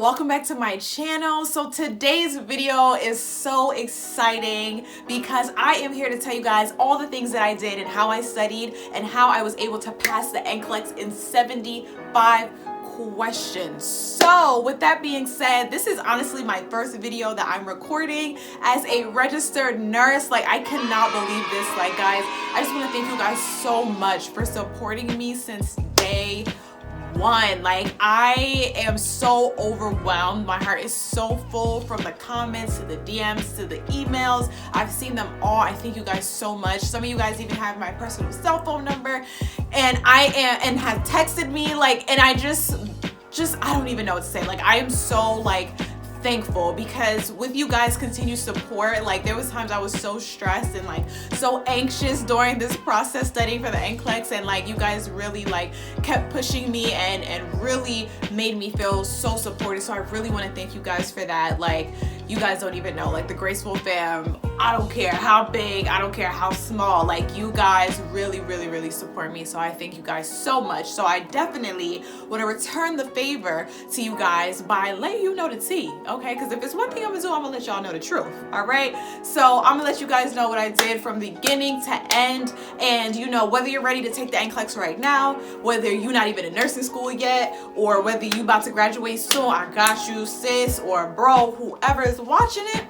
and welcome back to my channel. So today's video is so exciting because I am here to tell you guys all the things that I did and how I studied and how I was able to pass the NCLEX in 75 questions. So with that being said, this is honestly my first video that I'm recording as a registered nurse. Like, I cannot believe this. Like, guys, I just want to thank you guys so much for supporting me since day one. Like, I am so overwhelmed. My heart is so full, from the comments to the DMs to the emails. I've seen them all. I thank you guys so much. Some of you guys even have my personal cell phone number and have texted me, like, and I just I don't even know what to say. Like, I am so like thankful because with you guys' continued support, like, there was times I was so stressed and like so anxious during this process studying for the NCLEX, and like you guys really like kept pushing me and really made me feel so supported. So I really want to thank you guys for that. Like, you guys don't even know, like, the Graceful fam, I don't care how big, I don't care how small, like, you guys really support me. So I thank you guys so much. So I definitely want to return the favor to you guys by letting you know the tea, okay? Because if it's one thing I'm gonna do, I'm gonna let y'all know the truth, all right? So I'm gonna let you guys know what I did from beginning to end. And you know, whether you're ready to take the NCLEX right now, whether you're not even in nursing school yet, or whether you about to graduate soon, I got you, sis or bro, whoever is watching it,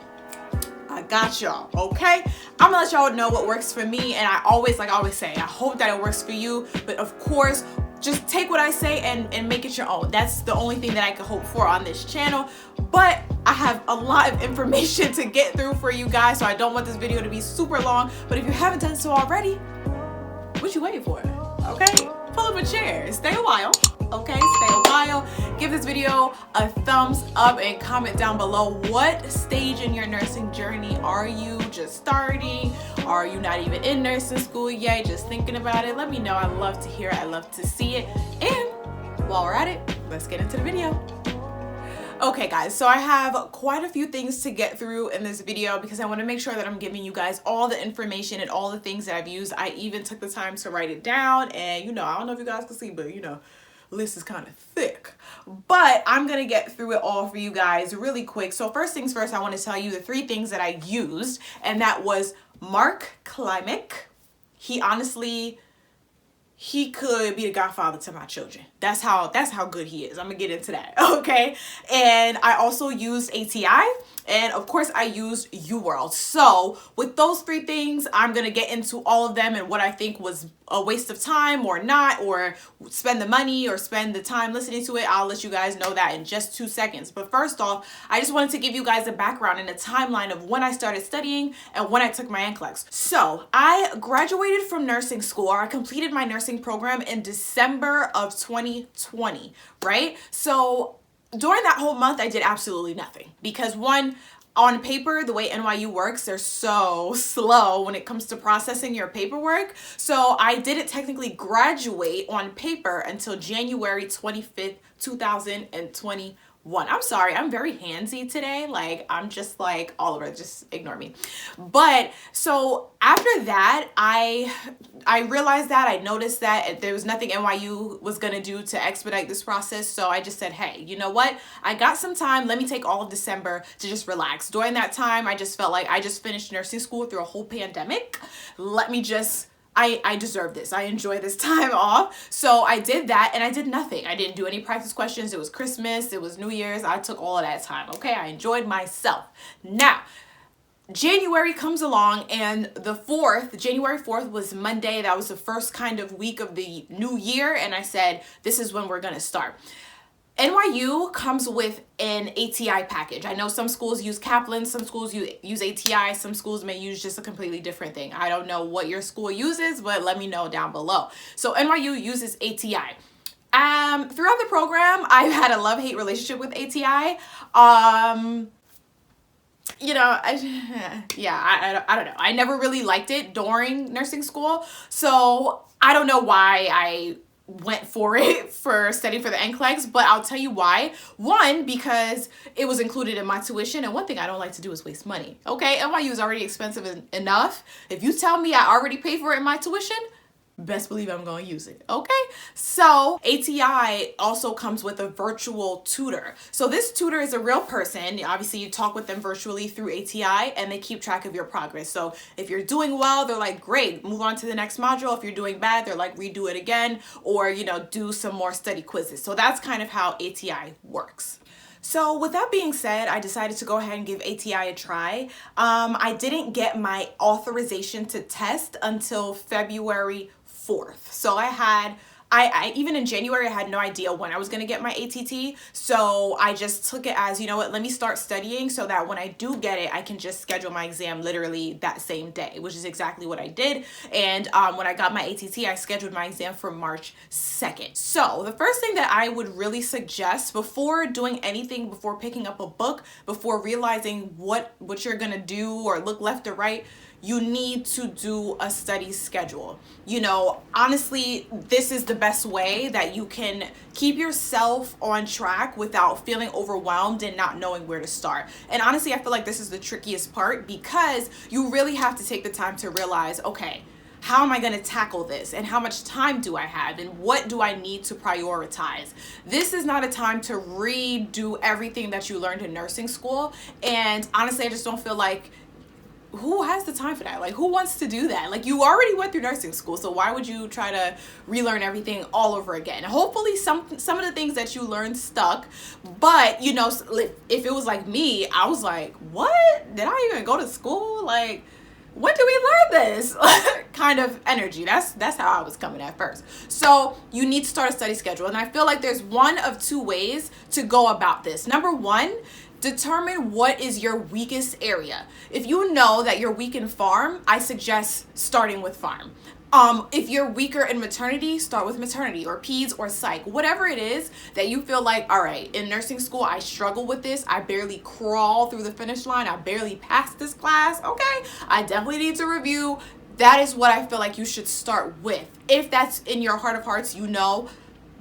I got y'all, okay? I'm gonna let y'all know what works for me, and I always say, I hope that it works for you, but of course, just take what I say and make it your own. That's the only thing that I can hope for on this channel. But I have a lot of information to get through for you guys, so I don't want this video to be super long. But if you haven't done so already, what you waiting for? Okay? Pull up a chair, stay a while. Okay, stay a while. Give this video a thumbs up and comment down below, what stage in your nursing journey are you? Just starting? Are you not even in nursing school yet? Just thinking about it? Let me know. I love to hear it. I love to see it. And while we're at it, let's get into the video. Okay guys, so I have quite a few things to get through in this video because I want to make sure that I'm giving you guys all the information and all the things that I've used. I even took the time to write it down, and you know, I don't know if you guys can see, but you know, list is kind of thick, but I'm gonna get through it all for you guys really quick. So first things first, I want to tell you the 3 things that I used, and that was Mark Klimek. He could be the godfather to my children. That's how good he is. I'm gonna get into that, okay? And I also used ATI, and of course I used UWorld. So with those 3 things, I'm gonna get into all of them and what I think was a waste of time or not, or spend the money or spend the time listening to it. I'll let you guys know that in just 2 seconds. But first off, I just wanted to give you guys a background and a timeline of when I started studying and when I took my NCLEX. So I graduated from nursing school, or I completed my nursing program in December of 2020, right? So during that whole month, I did absolutely nothing because, one, on paper, the way NYU works, they're so slow when it comes to processing your paperwork. So I didn't technically graduate on paper until January 25th, 2021. I'm sorry, I'm very handsy today. Like, I'm just like all over, just ignore me. But so after that, I realized that, I noticed that there was nothing NYU was gonna do to expedite this process. So I just said, hey, you know what? I got some time. Let me take all of December to just relax. During that time, I just felt like I just finished nursing school through a whole pandemic. Let me just, I deserve this. I enjoy this time off. So I did that, and I did nothing. I didn't do any practice questions. It was Christmas. It was New Year's. I took all of that time. Okay. I enjoyed myself. Now, January comes along, and January 4th was Monday. That was the first kind of week of the new year. And I said, this is when we're going to start. NYU comes with an ATI package. I know some schools use Kaplan, some schools use ATI, some schools may use just a completely different thing. I don't know what your school uses, but let me know down below. So NYU uses ATI. Throughout the program, I've had a love-hate relationship with ATI. You know, I don't know. I never really liked it during nursing school. So I don't know why I went for it for studying for the NCLEX, but I'll tell you why. One, because it was included in my tuition, and one thing I don't like to do is waste money. Okay, NYU is already expensive enough. If you tell me I already pay for it in my tuition, best believe I'm going to use it. Okay. So ATI also comes with a virtual tutor. So this tutor is a real person. Obviously you talk with them virtually through ATI and they keep track of your progress. So if you're doing well, they're like, great, move on to the next module. If you're doing bad, they're like, redo it again, or, you know, do some more study quizzes. So that's kind of how ATI works. So with that being said, I decided to go ahead and give ATI a try. I didn't get my authorization to test until February 4th. So I even in January, I had no idea when I was going to get my ATT. So I just took it as, you know what, let me start studying so that when I do get it, I can just schedule my exam literally that same day, which is exactly what I did. And when I got my ATT, I scheduled my exam for March 2nd. So the first thing that I would really suggest before doing anything, before picking up a book, before realizing what you're going to do or look left or right, you need to do a study schedule. You know, honestly, this is the best way that you can keep yourself on track without feeling overwhelmed and not knowing where to start. And honestly, I feel like this is the trickiest part because you really have to take the time to realize, okay, how am I going to tackle this? And how much time do I have? And what do I need to prioritize? This is not a time to redo everything that you learned in nursing school. And honestly, I just don't feel like, who has the time for that? Like, who wants to do that? Like, you already went through nursing school, so why would you try to relearn everything all over again? Hopefully some of the things that you learned stuck, but you know, if it was like me, I was like, what? Did I even go to school? Like, when did we learn this? Kind of energy. That's how I was coming at first. So you need to start a study schedule, and I feel like there's one of two ways to go about this. Number one, determine what is your weakest area. If you know that you're weak in pharm, I suggest starting with pharm. If you're weaker in maternity, start with maternity or peds or psych, whatever it is that you feel like, all right, in nursing school, I struggle with this. I barely crawl through the finish line. I barely passed this class. Okay, I definitely need to review. That is what I feel like you should start with. If that's in your heart of hearts, you know,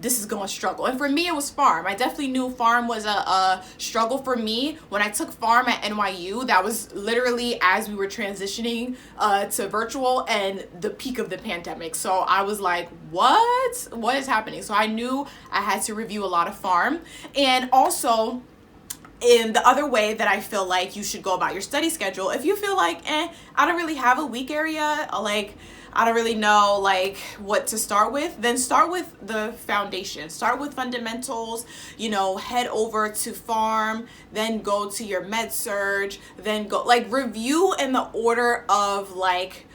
this is going to struggle. And for me, it was pharm. I definitely knew pharm was a struggle for me. When I took pharm at NYU, that was literally as we were transitioning to virtual and the peak of the pandemic. So I was like, what is happening? So I knew I had to review a lot of pharm. And also, in the other way that I feel like you should go about your study schedule, if you feel like, I don't really have a weak area, like, I don't really know like what to start with, then start with the foundation. Start with fundamentals, you know, head over to pharm, then go to your med surge, then go like review in the order of like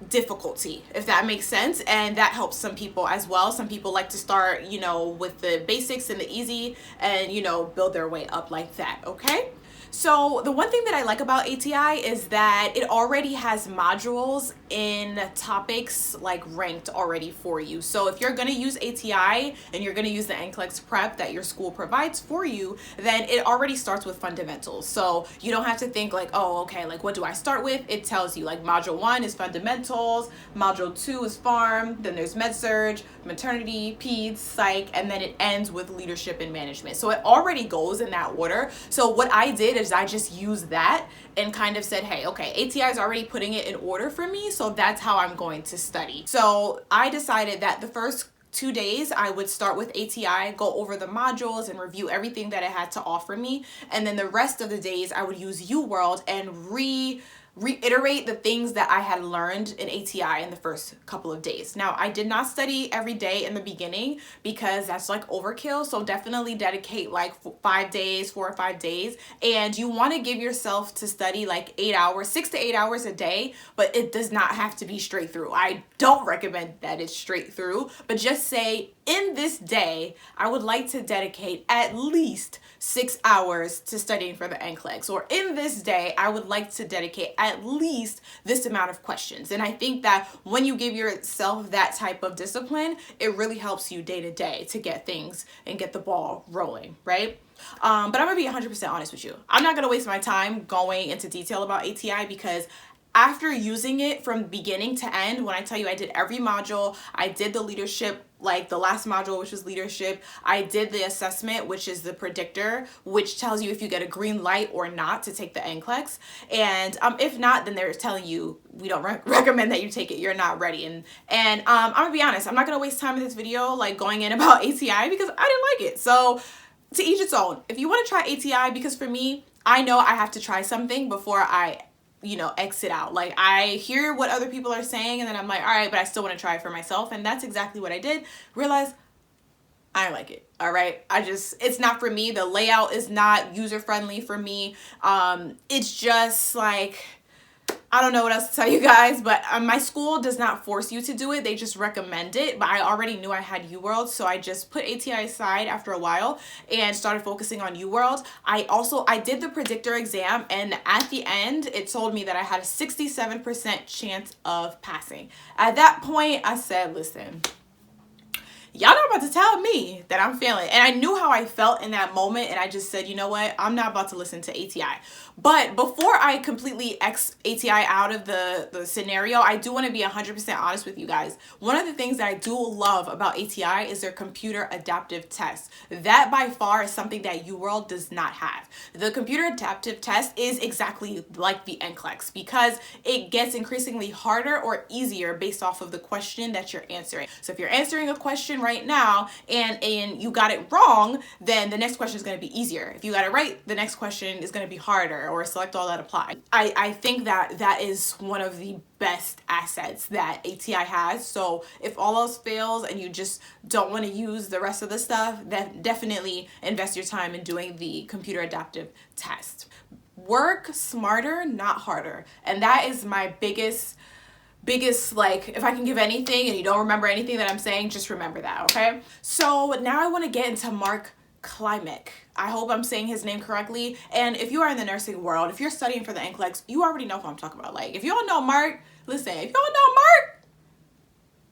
difficulty, if that makes sense. And that helps some people as well. Some people like to start, you know, with the basics and the easy and, you know, build their way up like that. Okay. So the one thing that I like about ATI is that it already has modules in topics like ranked already for you. So if you're going to use ATI and you're going to use the NCLEX prep that your school provides for you, then it already starts with fundamentals. So you don't have to think like, oh, okay, like what do I start with? It tells you like module 1 is fundamentals, module 2 is pharm, then there's med surge, maternity, peds, psych, and then it ends with leadership and management. So it already goes in that order. So what I did is I just used that and kind of said, hey, okay, ATI is already putting it in order for me, so that's how I'm going to study. So I decided that the first 2 days I would start with ATI, go over the modules and review everything that it had to offer me, and then the rest of the days I would use UWorld and reiterate the things that I had learned in ATI in the first couple of days. Now, I did not study every day in the beginning because that's like overkill. So definitely dedicate like 5 days, 4 or 5 days. And you want to give yourself to study like 8 hours, 6 to 8 hours a day, but it does not have to be straight through. I don't recommend that it's straight through, but just say, in this day, I would like to dedicate at least 6 hours to studying for the NCLEX, or in this day, I would like to dedicate at least this amount of questions. And I think that when you give yourself that type of discipline, it really helps you day to day to get things and get the ball rolling, right? But I'm gonna be 100% honest with you. I'm not gonna waste my time going into detail about ATI because after using it from beginning to end, when I tell you I did every module, I did the leadership, like the last module, which was leadership. I did the assessment, which is the predictor, which tells you if you get a green light or not to take the NCLEX. And if not, then they're telling you we don't recommend that you take it. You're not ready. And I'm gonna be honest, I'm not gonna waste time in this video like going in about ATI because I didn't like it. So to each its own. If you want to try ATI, because for me, I know I have to try something before I exit out. Like I hear what other people are saying and then I'm like, all right, but I still want to try it for myself. And that's exactly what I did. Realize I don't like it. All right. It's not for me. The layout is not user friendly for me. It's just like, I don't know what else to tell you guys, but my school does not force you to do it. They just recommend it. But I already knew I had UWorld, so I just put ATI aside after a while and started focusing on UWorld. I did the predictor exam, and at the end, it told me that I had a 67% chance of passing. At that point, I said, listen, y'all not about to tell me that I'm failing. And I knew how I felt in that moment, and I just said, you know what? I'm not about to listen to ATI. But before I completely X ATI out of the scenario, I do want to be 100% honest with you guys. One of the things that I do love about ATI is their computer adaptive test. That by far is something that UWorld does not have. The computer adaptive test is exactly like the NCLEX because it gets increasingly harder or easier based off of the question that you're answering. So if you're answering a question right now and you got it wrong, then the next question is going to be easier. If you got it right, the next question is going to be harder, or select all that apply. I think that is one of the best assets that ATI has. So if all else fails and you just don't want to use the rest of the stuff, then definitely invest your time in doing the computer adaptive test. Work smarter, not harder. And that is my biggest, like, if I can give anything and you don't remember anything that I'm saying, just remember that, okay? So now I want to get into Klimek. I hope I'm saying his name correctly. And if you are in the nursing world, if you're studying for the NCLEX, you already know who I'm talking about. Like, if you don't know Mark, listen, if you don't know Mark,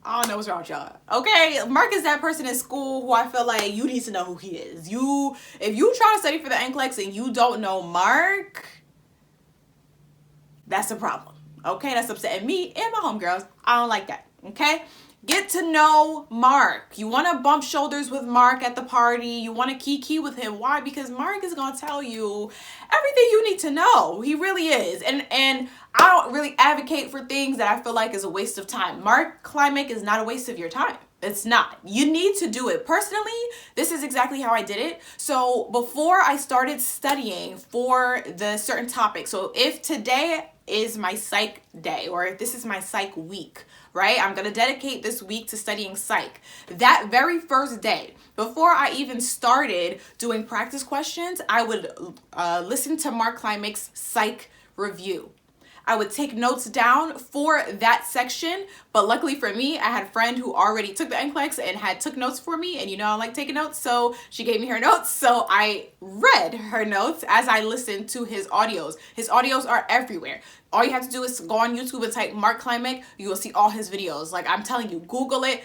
I don't know what's wrong with y'all. Okay, Mark is that person in school who I feel like you need to know who he is. If you try to study for the NCLEX and you don't know Mark, that's a problem. Okay, that's upsetting me and my homegirls. I don't like that. Okay, get to know Mark. You want to bump shoulders with Mark at the party. You want to kiki with him. Why? Because Mark is going to tell you everything you need to know. He really is. And I don't really advocate for things that I feel like is a waste of time. Klimek is not a waste of your time. It's not. You need to do it. Personally, this is exactly how I did it. So before I started studying for the certain topic, so if today is my psych day or if this is my psych week, right? I'm going to dedicate this week to studying psych. That very first day, before I even started doing practice questions, I would listen to Mark Klimek's psych review. I would take notes down for that section, but luckily for me, I had a friend who already took the NCLEX and took notes for me, and you know I like taking notes, so she gave me her notes, so I read her notes as I listened to his audios. His audios are everywhere. All you have to do is go on YouTube and type Mark Klimek. You will see all his videos. Like, I'm telling you, Google it.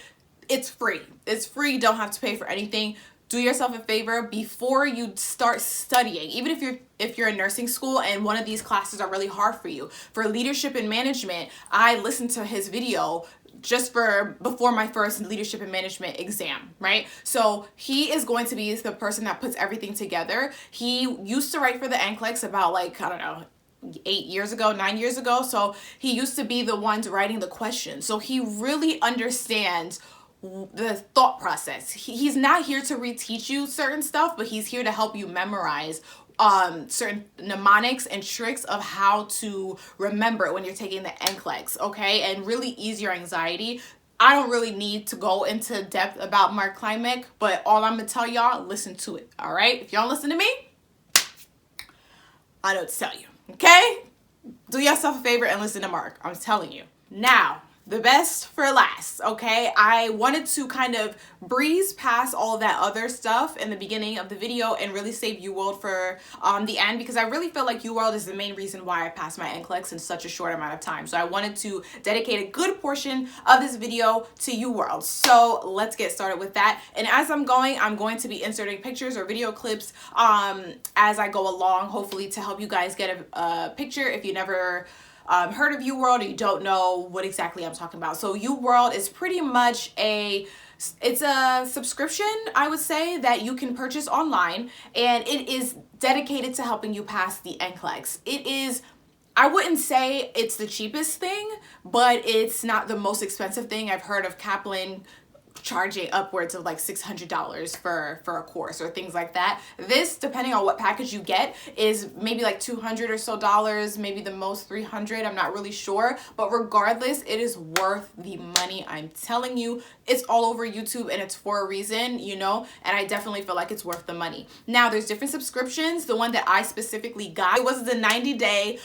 It's free. It's free. You don't have to pay for anything. Do yourself a favor before you start studying, even if you're in nursing school and one of these classes are really hard for you. For leadership and management, I listened to his video just before my first leadership and management exam, right? So he is going to be the person that puts everything together. He used to write for the NCLEX about, like, I don't know, 9 years ago. So he used to be the ones writing the questions. So he really understands the thought process. He's not here to reteach you certain stuff, but he's here to help you memorize certain mnemonics and tricks of how to remember when you're taking the NCLEX, okay? And really ease your anxiety. I don't really need to go into depth about Mark Klimek, but all I'm gonna tell y'all, listen to it, all right? If y'all listen to me, I know what to tell you, okay? Do yourself a favor and listen to Mark. I'm telling you. Now, the best for last, okay? I wanted to kind of breeze past all that other stuff in the beginning of the video and really save UWorld for the end, because I really feel like UWorld is the main reason why I passed my NCLEX in such a short amount of time. So I wanted to dedicate a good portion of this video to UWorld. So let's get started with that. And as I'm going to be inserting pictures or video clips as I go along, hopefully to help you guys get a picture if you never heard of UWorld or you don't know what exactly I'm talking about. So UWorld is pretty much it's a subscription, I would say, that you can purchase online, and it is dedicated to helping you pass the NCLEX. It is, I wouldn't say it's the cheapest thing, but it's not the most expensive thing. I've heard of Kaplan charging upwards of like $600 for a course or things like that. This, depending on what package you get, is maybe like $200 or so, maybe the most $300. I'm not really sure, but regardless, it is worth the money. I'm telling you, it's all over YouTube and it's for a reason, you know, and I definitely feel like it's worth the money. Now, there's different subscriptions. The one that I specifically got, it was the 90-day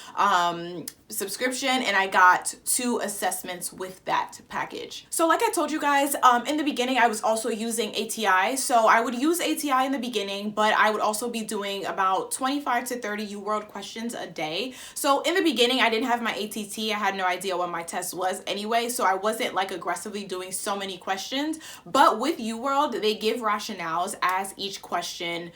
subscription, and I got 2 assessments with that package. So like I told you guys, in the beginning, I was also using ATI. So I would use ATI in the beginning, but I would also be doing about 25 to 30 UWorld questions a day. So in the beginning, I didn't have my ATT. I had no idea what my test was anyway, so I wasn't like aggressively doing so many questions. But with UWorld, they give rationales as each question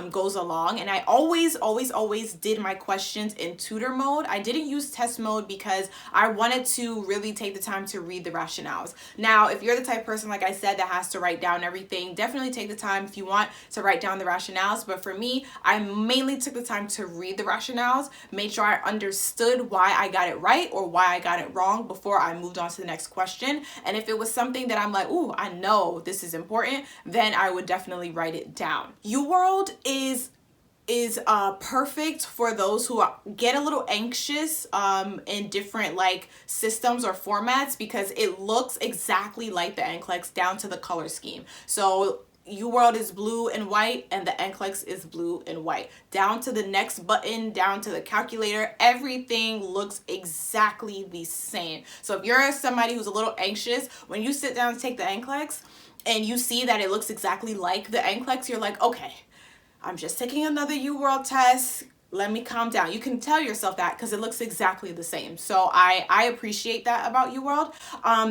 goes along, and I always did my questions in tutor mode. I didn't use test mode because I wanted to really take the time to read the rationales. Now, if you're the type of person, like I said, that has to write down everything, definitely take the time if you want to write down the rationales. But for me, I mainly took the time to read the rationales, made sure I understood why I got it right or why I got it wrong before I moved on to the next question. And if it was something that I'm like, ooh, I know this is important, then I would definitely write it down. UWorld is perfect for those who get a little anxious in different like systems or formats, because it looks exactly like the NCLEX down to the color scheme. So UWorld is blue and white, and the NCLEX is blue and white. Down to the next button, down to the calculator, everything looks exactly the same. So if you're somebody who's a little anxious, when you sit down to take the NCLEX and you see that it looks exactly like the NCLEX, you're like, okay, I'm just taking another UWorld test. Let me calm down. You can tell yourself that because it looks exactly the same. So I appreciate that about UWorld.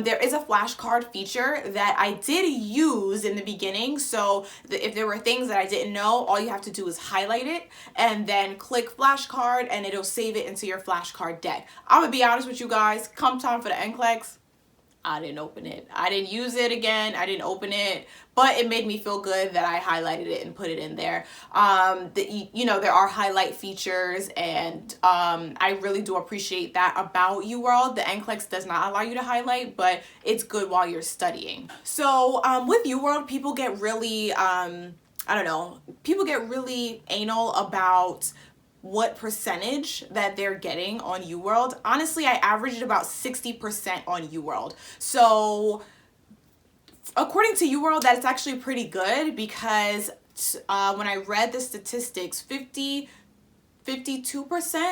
There is a flashcard feature that I did use in the beginning. So if there were things that I didn't know, all you have to do is highlight it and then click flashcard, and it'll save it into your flashcard deck. I'm gonna be honest with you guys, come time for the NCLEX, I didn't open it. I didn't use it again. I didn't open it, but it made me feel good that I highlighted it and put it in there. You know, there are highlight features, and I really do appreciate that about UWorld. The NCLEX does not allow you to highlight, but it's good while you're studying. So with UWorld, people get really, I don't know, people get really anal about what percentage that they're getting on UWorld. Honestly, I averaged about 60% on UWorld. So according to UWorld, that's actually pretty good, because when I read the statistics, 52%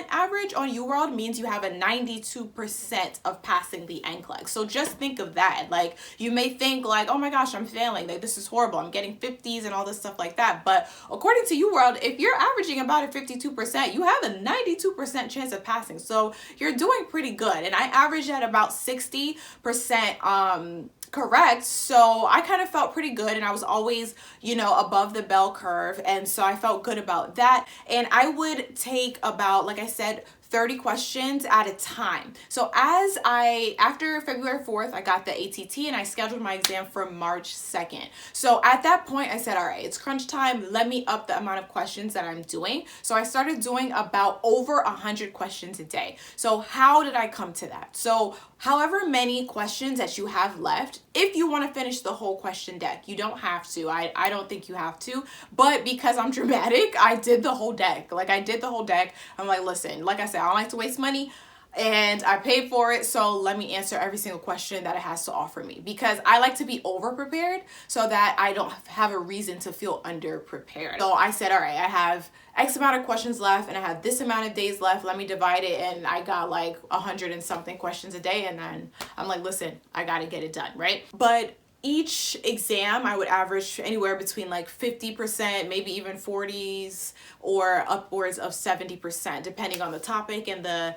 average on UWorld means you have a 92% of passing the NCLEX. So just think of that. Like, you may think like, oh my gosh, I'm failing. Like, this is horrible. I'm getting 50s and all this stuff like that. But according to UWorld, if you're averaging about a 52%, you have a 92% chance of passing. So you're doing pretty good. And I averaged at about 60% correct. So I kind of felt pretty good, and I was always, you know, above the bell curve. And so I felt good about that. And I would take about, like I said, 30 questions at a time. So after February 4th, I got the ATT and I scheduled my exam for March 2nd. So at that point, I said, all right, it's crunch time. Let me up the amount of questions that I'm doing. So I started doing about over 100 questions a day. So how did I come to that? So however many questions that you have left, if you want to finish the whole question deck, you don't have to. I don't think you have to, but because I'm dramatic, I did the whole deck. Like, I did the whole deck. I'm like, listen, like I said, I don't like to waste money, and I paid for it, so let me answer every single question that it has to offer me, because I like to be over prepared so that I don't have a reason to feel under prepared. So I said, all right, I have X amount of questions left and I have this amount of days left. Let me divide it, and I got like 100 and something questions a day, and then I'm like, listen, I gotta get it done, right? But each exam, I would average anywhere between like 50%, maybe even 40s, or upwards of 70%, depending on the topic and the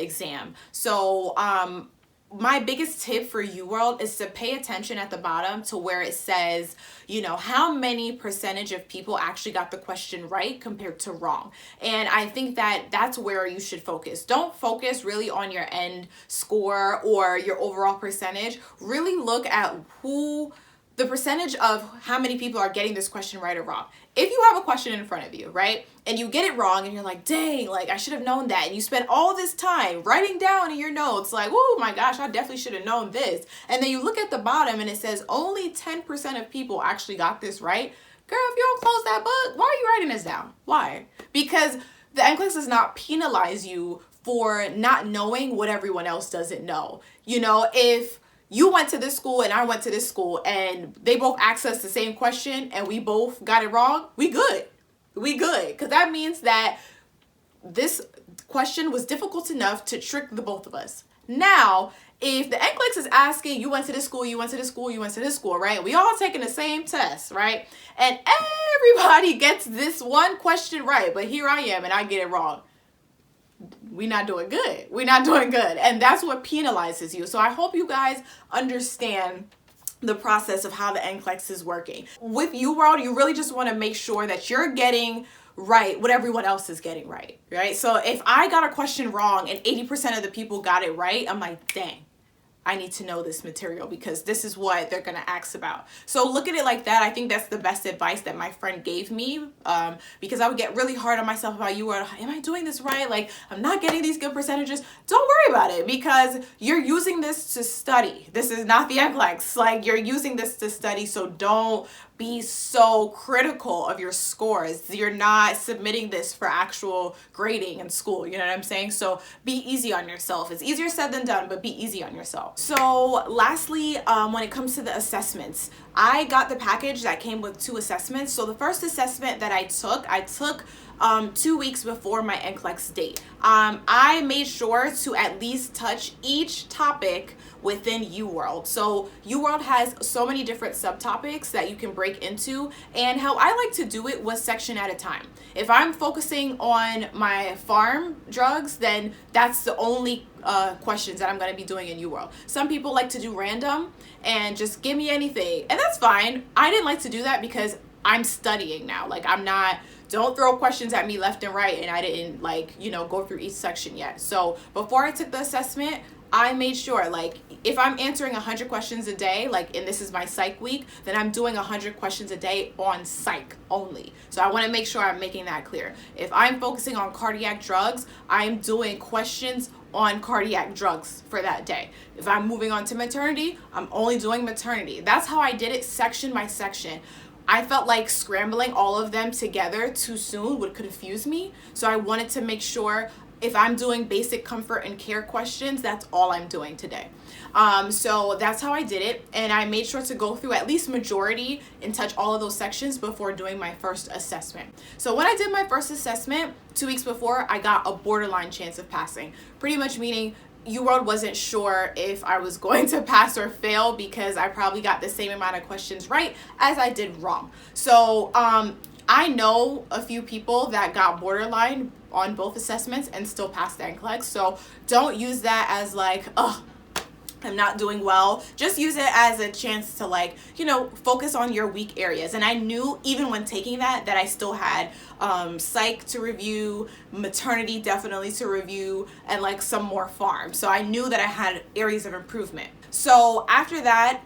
exam. So my biggest tip for UWorld is to pay attention at the bottom to where it says, you know, how many percentage of people actually got the question right compared to wrong. And I think that that's where you should focus. Don't focus really on your end score or your overall percentage. Really look at the percentage of how many people are getting this question right or wrong. If you have a question in front of you, right, and you get it wrong and you're like, dang, like I should have known that. And you spend all this time writing down in your notes like, oh my gosh, I definitely should have known this. And then you look at the bottom and it says only 10% of people actually got this right. Girl, if you don't close that book, why are you writing this down? Why? Because the NCLEX does not penalize you for not knowing what everyone else doesn't know. You know, if you went to this school and I went to this school and they both asked us the same question and we both got it wrong, we good. We good. Because that means that this question was difficult enough to trick the both of us. Now, if the NCLEX is asking, you went to this school, you went to this school, you went to this school, right? We all taking the same test, right? And everybody gets this one question right, but here I am and I get it wrong. We're not doing good. We're not doing good. And that's what penalizes you. So I hope you guys understand the process of how the NCLEX is working. With UWorld, you really just want to make sure that you're getting right what everyone else is getting right, right? So if I got a question wrong and 80% of the people got it right, I'm like, dang, I need to know this material because this is what they're gonna ask about. So look at it like that. I think that's the best advice that my friend gave me, because I would get really hard on myself about am I doing this right? Like, I'm not getting these good percentages. Don't worry about it because you're using this to study. This is not the NCLEX. Like, you're using this to study, so don't be so critical of your scores. You're not submitting this for actual grading in school, you know what I'm saying? So be easy on yourself. It's easier said than done, but be easy on yourself. So lastly, when it comes to the assessments, I got the package that came with 2 assessments. So the first assessment that I took 2 weeks before my NCLEX date. I made sure to at least touch each topic within UWorld. So UWorld has so many different subtopics that you can break into, and how I like to do it was section at a time. If I'm focusing on my farm drugs, then that's the only questions that I'm going to be doing in UWorld. Some people like to do random and just give me anything, and that's fine. I didn't like to do that because I'm studying now. Like, don't throw questions at me left and right, and I didn't go through each section yet. So before I took the assessment, I made sure, like, if I'm answering 100 questions a day, and this is my psych week, then I'm doing 100 questions a day on psych only. So I want to make sure I'm making that clear. If I'm focusing on cardiac drugs, I'm doing questions on cardiac drugs for that day. If I'm moving on to maternity, I'm only doing maternity. That's how I did it section by section. I felt like scrambling all of them together too soon would confuse me. So I wanted to make sure if I'm doing basic comfort and care questions, that's all I'm doing today. So that's how I did it. And I made sure to go through at least majority and touch all of those sections before doing my first assessment. So when I did my first assessment 2 weeks before, I got a borderline chance of passing. Pretty much meaning UWorld wasn't sure if I was going to pass or fail because I probably got the same amount of questions right as I did wrong. So I know a few people that got borderline on both assessments and still passed the NCLEX. So don't use that as like, oh, I'm not doing well. Just use it as a chance to focus on your weak areas. And I knew even when taking that I still had psych to review, maternity definitely to review, and some more farm. So I knew that I had areas of improvement. So after that,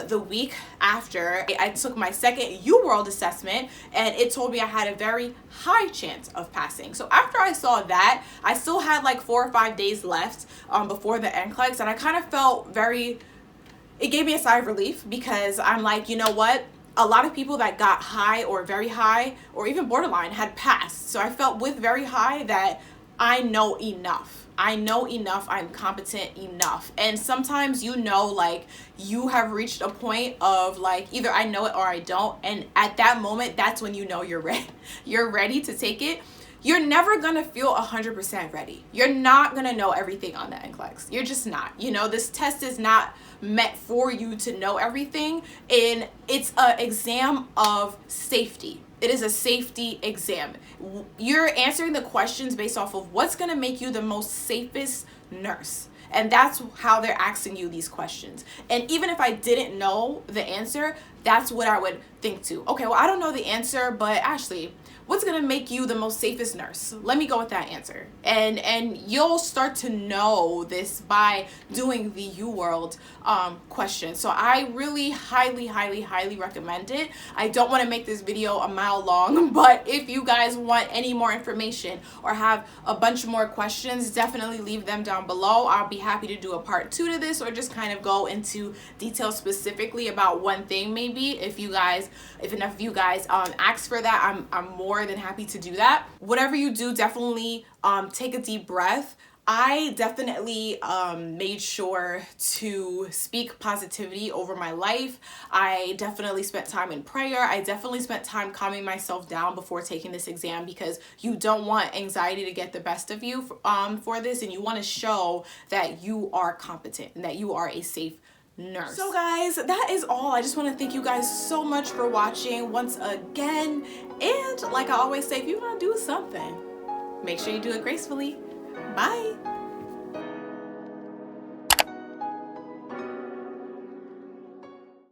the week after, I took my second UWorld assessment, and it told me I had a very high chance of passing. So after I saw that, I still had 4 or 5 days left before the NCLEX, and I kind of felt it gave me a sigh of relief because I'm like, you know what? A lot of people that got high or very high or even borderline had passed. So I felt with very high that I know enough. I'm competent enough. And sometimes you have reached a point of either I know it or I don't. And at that moment, that's when you know you're ready. You're ready to take it. You're never going to feel 100% ready. You're not going to know everything on the NCLEX. You're just not. This test is not meant for you to know everything. And it's an exam of safety. It is a safety exam. You're answering the questions based off of what's going to make you the most safest nurse. And that's how they're asking you these questions. And even if I didn't know the answer, that's what I would think too. Okay, well, I don't know the answer, but Ashley, what's gonna make you the most safest nurse? Let me go with that answer. And you'll start to know this by doing the UWorld question. So I really highly recommend it. I don't want to make this video a mile long, but if you guys want any more information or have a bunch more questions, definitely leave them down below. I'll be happy to do a part 2 to this, or just kind of go into detail specifically about one thing maybe. If enough of you guys ask for that, I'm more than happy to do that. Whatever you do, definitely take a deep breath. I definitely made sure to speak positivity over my life. I definitely spent time in prayer. I definitely spent time calming myself down before taking this exam, because you don't want anxiety to get the best of you for this, and you want to show that you are competent and that you are a safe nurse. So guys, that is all. I just want to thank you guys so much for watching once again. And like I always say, if you want to do something, make sure you do it gracefully. Bye.